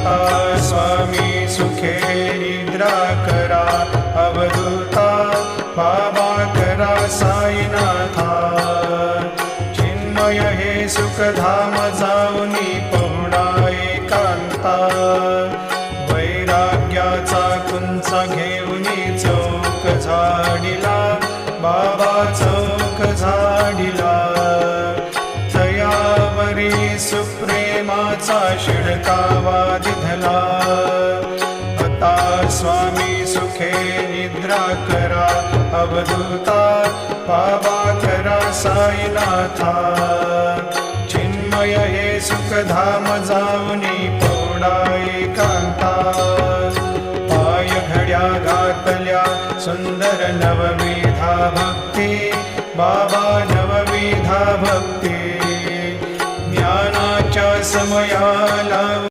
आता स्वामी सुखे निद्रा करा, अवधूता बाबा करा साईनाथा। चिन्मय हे सुखधाम जाऊनी पहुडा एकांता, वैराग्याचा कुंचा घेऊनी चौक झाडिला, बाबा चौक झाडिला। तयावरी सुप्रेमाचा शिडकावा दिधला, आता स्वामी सुखे निद्रा करा, अवधूता बाबा करा साईनाथा। चिन्मय हे सुखधाम जाऊनी पहुडा एकांता, पाय घड्या घातल्या सुंदर नवविधा भक्ती, बाबा नवविधा भक्ती। ज्ञानाच्या समयाला